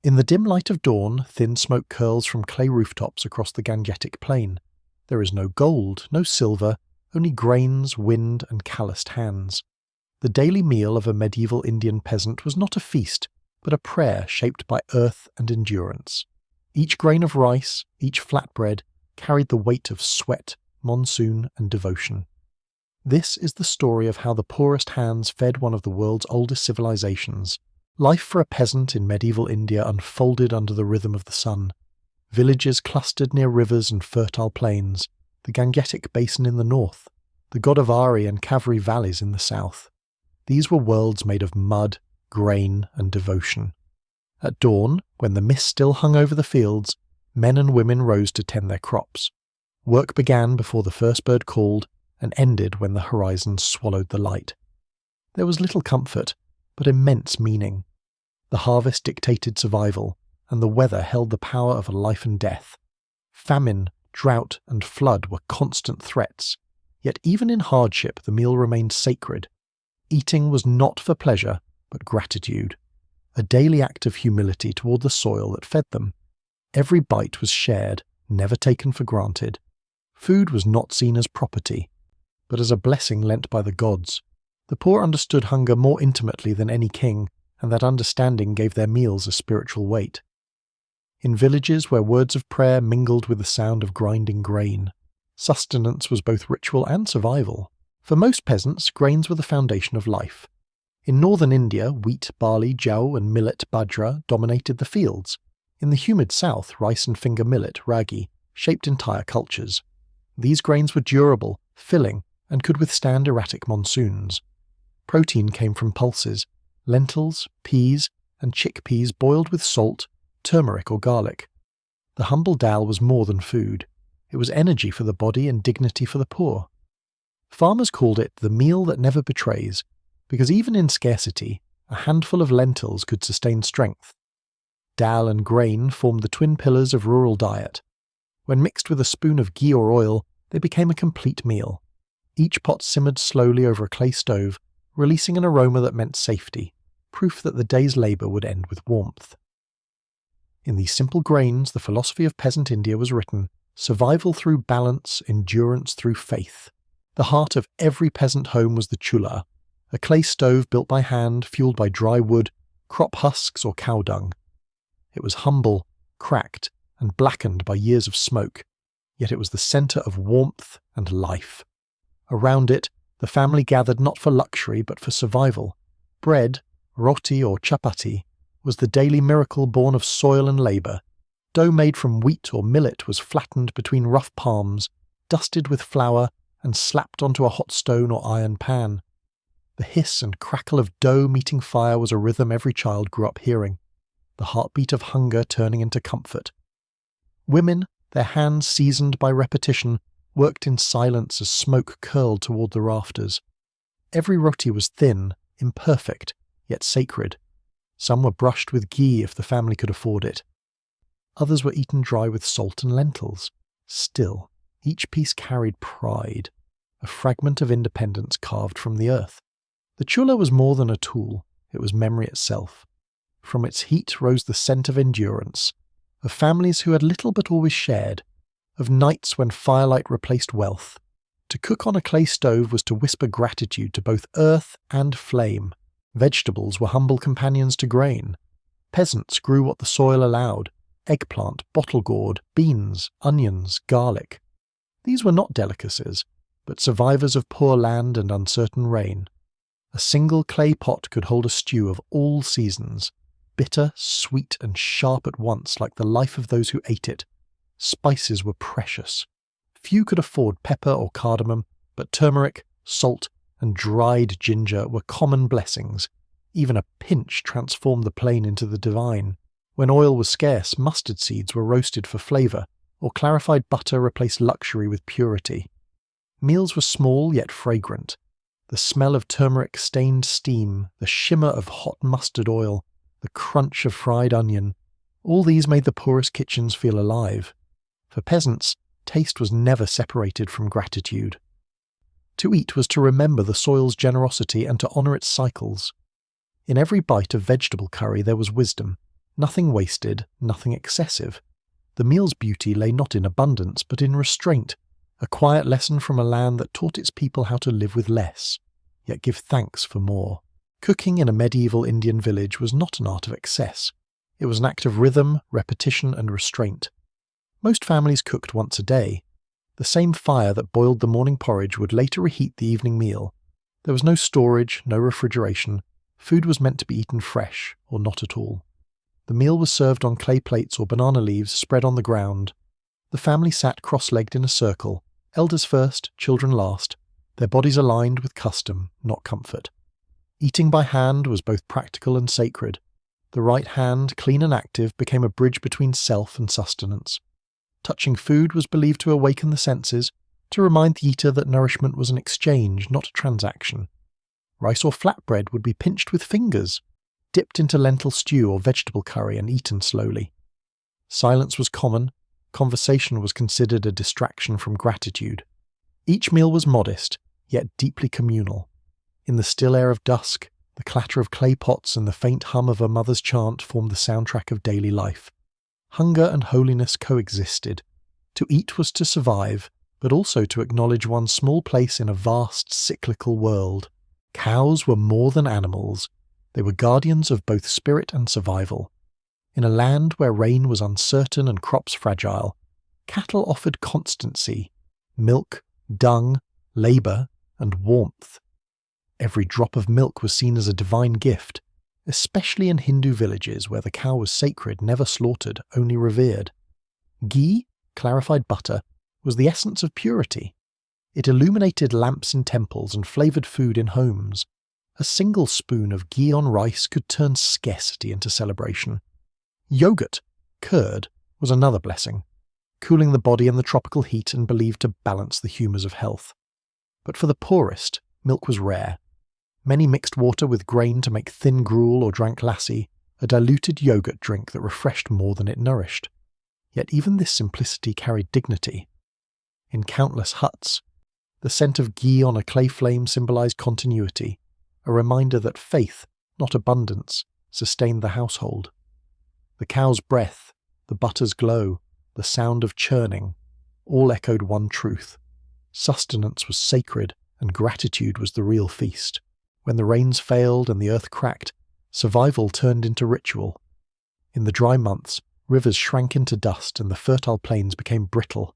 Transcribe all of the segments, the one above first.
In the dim light of dawn, thin smoke curls from clay rooftops across the Gangetic plain. There is no gold, no silver, only grains, wind, and calloused hands. The daily meal of a medieval Indian peasant was not a feast, but a prayer shaped by earth and endurance. Each grain of rice, each flatbread, carried the weight of sweat, monsoon, and devotion. This is the story of how the poorest hands fed one of the world's oldest civilizations. Life for a peasant in medieval India unfolded under the rhythm of the sun. Villages clustered near rivers and fertile plains, the Gangetic basin in the north, the Godavari and Kaveri valleys in the south. These were worlds made of mud, grain, and devotion. At dawn, when the mist still hung over the fields, men and women rose to tend their crops. Work began before the first bird called and ended when the horizon swallowed the light. There was little comfort, but immense meaning. The harvest dictated survival, and the weather held the power of life and death. Famine, drought, and flood were constant threats, yet even in hardship the meal remained sacred. Eating was not for pleasure, but gratitude, a daily act of humility toward the soil that fed them. Every bite was shared, never taken for granted. Food was not seen as property, but as a blessing lent by the gods. The poor understood hunger more intimately than any king, and that understanding gave their meals a spiritual weight. In villages where words of prayer mingled with the sound of grinding grain, sustenance was both ritual and survival. For most peasants, grains were the foundation of life. In northern India, wheat, barley, jaw, and millet bajra dominated the fields. In the humid south, rice and finger millet, ragi, shaped entire cultures. These grains were durable, filling, and could withstand erratic monsoons. Protein came from pulses, lentils, peas, and chickpeas boiled with salt, turmeric or garlic. The humble dal was more than food. It was energy for the body and dignity for the poor. Farmers called it the meal that never betrays, because even in scarcity, a handful of lentils could sustain strength. Dal and grain formed the twin pillars of rural diet. When mixed with a spoon of ghee or oil, they became a complete meal. Each pot simmered slowly over a clay stove, releasing an aroma that meant safety, proof that the day's labour would end with warmth. In these simple grains, the philosophy of peasant India was written: survival through balance, endurance through faith. The heart of every peasant home was the chula, a clay stove built by hand, fueled by dry wood, crop husks or cow dung. It was humble, cracked, and blackened by years of smoke, yet it was the centre of warmth and life. Around it, the family gathered not for luxury but for survival. Bread, roti or chapati, was the daily miracle born of soil and labour. Dough made from wheat or millet was flattened between rough palms, dusted with flour, and slapped onto a hot stone or iron pan. The hiss and crackle of dough meeting fire was a rhythm every child grew up hearing, the heartbeat of hunger turning into comfort. Women, their hands seasoned by repetition, worked in silence as smoke curled toward the rafters. Every roti was thin, imperfect, yet sacred. Some were brushed with ghee if the family could afford it. Others were eaten dry with salt and lentils. Still, each piece carried pride, a fragment of independence carved from the earth. The chula was more than a tool, it was memory itself. From its heat rose the scent of endurance, of families who had little but always shared, of nights when firelight replaced wealth. To cook on a clay stove was to whisper gratitude to both earth and flame. Vegetables were humble companions to grain. Peasants grew what the soil allowed: eggplant, bottle gourd, beans, onions, garlic. These were not delicacies, but survivors of poor land and uncertain rain. A single clay pot could hold a stew of all seasons, bitter, sweet, and sharp at once like the life of those who ate it. Spices were precious. Few could afford pepper or cardamom, but turmeric, salt, and dried ginger were common blessings. Even a pinch transformed the plain into the divine. When oil was scarce, mustard seeds were roasted for flavour, or clarified butter replaced luxury with purity. Meals were small yet fragrant. The smell of turmeric-stained steam, the shimmer of hot mustard oil, the crunch of fried onion, all these made the poorest kitchens feel alive. For peasants, taste was never separated from gratitude. To eat was to remember the soil's generosity and to honour its cycles. In every bite of vegetable curry there was wisdom. Nothing wasted, nothing excessive. The meal's beauty lay not in abundance, but in restraint, a quiet lesson from a land that taught its people how to live with less, yet give thanks for more. Cooking in a medieval Indian village was not an art of excess. It was an act of rhythm, repetition, and restraint. Most families cooked once a day. The same fire that boiled the morning porridge would later reheat the evening meal. There was no storage, no refrigeration. Food was meant to be eaten fresh, or not at all. The meal was served on clay plates or banana leaves spread on the ground. The family sat cross-legged in a circle, elders first, children last, their bodies aligned with custom, not comfort. Eating by hand was both practical and sacred. The right hand, clean and active, became a bridge between self and sustenance. Touching food was believed to awaken the senses, to remind the eater that nourishment was an exchange, not a transaction. Rice or flatbread would be pinched with fingers, dipped into lentil stew or vegetable curry and eaten slowly. Silence was common. Conversation was considered a distraction from gratitude. Each meal was modest, yet deeply communal. In the still air of dusk, the clatter of clay pots and the faint hum of a mother's chant formed the soundtrack of daily life. Hunger and holiness coexisted. To eat was to survive, but also to acknowledge one's small place in a vast, cyclical world. Cows were more than animals. They were guardians of both spirit and survival. In a land where rain was uncertain and crops fragile, cattle offered constancy, milk, dung, labour, and warmth. Every drop of milk was seen as a divine gift, especially in Hindu villages where the cow was sacred, never slaughtered, only revered. Ghee, clarified butter, was the essence of purity. It illuminated lamps in temples and flavoured food in homes. A single spoon of ghee on rice could turn scarcity into celebration. Yogurt, curd, was another blessing, cooling the body in the tropical heat and believed to balance the humours of health. But for the poorest, milk was rare. Many mixed water with grain to make thin gruel or drank lassi, a diluted yogurt drink that refreshed more than it nourished. Yet even this simplicity carried dignity. In countless huts, the scent of ghee on a clay flame symbolised continuity, a reminder that faith, not abundance, sustained the household. The cow's breath, the butter's glow, the sound of churning, all echoed one truth. Sustenance was sacred, and gratitude was the real feast. When the rains failed and the earth cracked, survival turned into ritual. In the dry months, rivers shrank into dust and the fertile plains became brittle.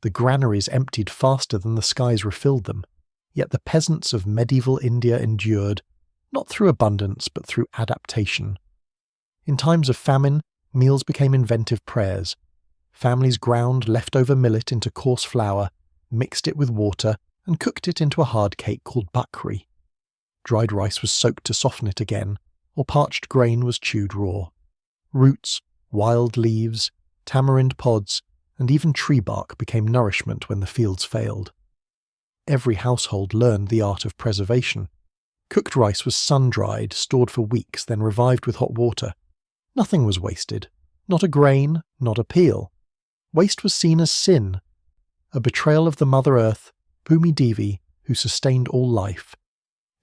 The granaries emptied faster than the skies refilled them, yet the peasants of medieval India endured, not through abundance but through adaptation. In times of famine, meals became inventive prayers. Families ground leftover millet into coarse flour, mixed it with water, and cooked it into a hard cake called bakri. Dried rice was soaked to soften it again, or parched grain was chewed raw. Roots, wild leaves, tamarind pods, and even tree bark became nourishment when the fields failed. Every household learned the art of preservation. Cooked rice was sun-dried, stored for weeks, then revived with hot water. Nothing was wasted. Not a grain, not a peel. Waste was seen as sin, a betrayal of the Mother Earth, Bhumi Devi, who sustained all life.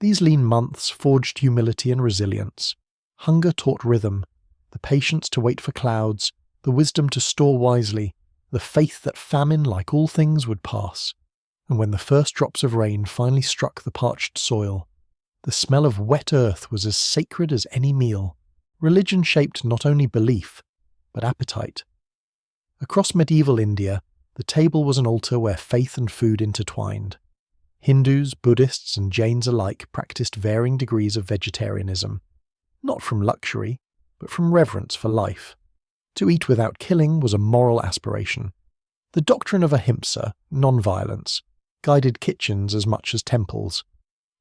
These lean months forged humility and resilience. Hunger taught rhythm, the patience to wait for clouds, the wisdom to store wisely, the faith that famine, like all things, would pass. And when the first drops of rain finally struck the parched soil, the smell of wet earth was as sacred as any meal. Religion shaped not only belief, but appetite. Across medieval India, the table was an altar where faith and food intertwined. Hindus, Buddhists, and Jains alike practiced varying degrees of vegetarianism, not from luxury, but from reverence for life. To eat without killing was a moral aspiration. The doctrine of ahimsa, non-violence, guided kitchens as much as temples.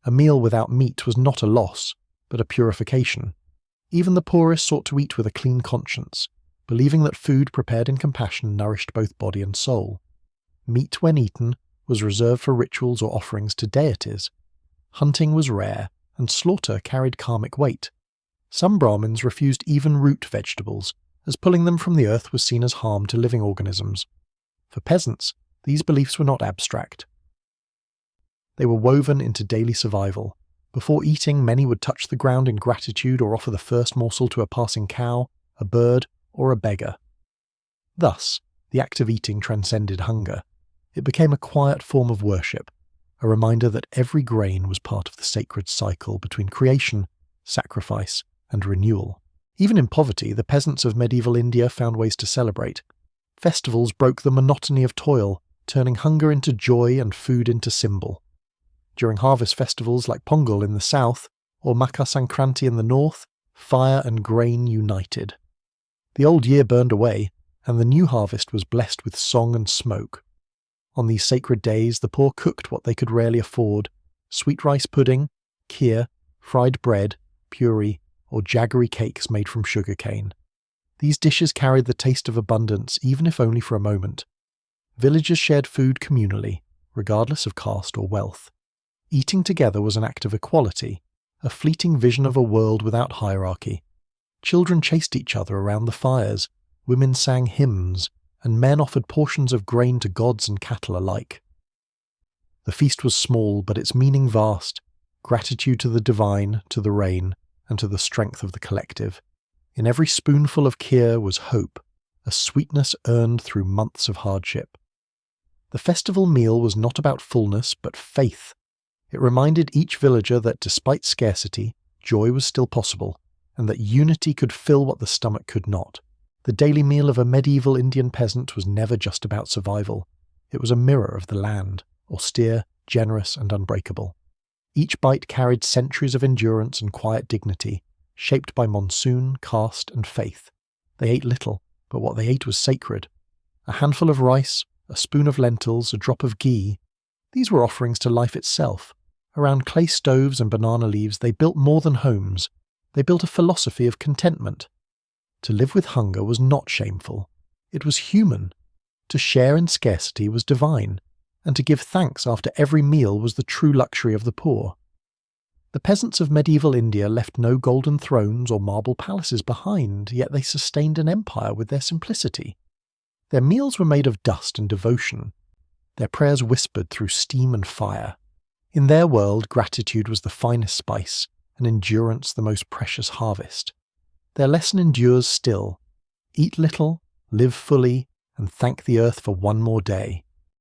A meal without meat was not a loss, but a purification. Even the poorest sought to eat with a clean conscience, believing that food prepared in compassion nourished both body and soul. Meat, when eaten, was reserved for rituals or offerings to deities. Hunting was rare, and slaughter carried karmic weight. Some Brahmins refused even root vegetables, as pulling them from the earth was seen as harm to living organisms. For peasants, these beliefs were not abstract. They were woven into daily survival. Before eating, many would touch the ground in gratitude or offer the first morsel to a passing cow, a bird, or a beggar. Thus, the act of eating transcended hunger. It became a quiet form of worship, a reminder that every grain was part of the sacred cycle between creation, sacrifice, and renewal. Even in poverty, the peasants of medieval India found ways to celebrate. Festivals broke the monotony of toil, turning hunger into joy and food into symbol. During harvest festivals like Pongal in the south, or Makar Sankranti in the north, fire and grain united. The old year burned away, and the new harvest was blessed with song and smoke. On these sacred days, the poor cooked what they could rarely afford: sweet rice pudding, kheer, fried bread, puri, or jaggery cakes made from sugarcane. These dishes carried the taste of abundance, even if only for a moment. Villagers shared food communally, regardless of caste or wealth. Eating together was an act of equality, a fleeting vision of a world without hierarchy. Children chased each other around the fires, women sang hymns, and men offered portions of grain to gods and cattle alike. The feast was small, but its meaning vast: gratitude to the divine, to the rain, and to the strength of the collective. In every spoonful of kheer was hope, a sweetness earned through months of hardship. The festival meal was not about fullness, but faith. It reminded each villager that despite scarcity, joy was still possible, and that unity could fill what the stomach could not. The daily meal of a medieval Indian peasant was never just about survival. It was a mirror of the land, austere, generous, and unbreakable. Each bite carried centuries of endurance and quiet dignity, shaped by monsoon, caste, and faith. They ate little, but what they ate was sacred. A handful of rice, a spoon of lentils, a drop of ghee. These were offerings to life itself. Around clay stoves and banana leaves, they built more than homes. They built a philosophy of contentment. To live with hunger was not shameful. It was human. To share in scarcity was divine, and to give thanks after every meal was the true luxury of the poor. The peasants of medieval India left no golden thrones or marble palaces behind, yet they sustained an empire with their simplicity. Their meals were made of dust and devotion. Their prayers whispered through steam and fire. In their world, gratitude was the finest spice, and endurance the most precious harvest. Their lesson endures still: eat little, live fully, and thank the earth for one more day.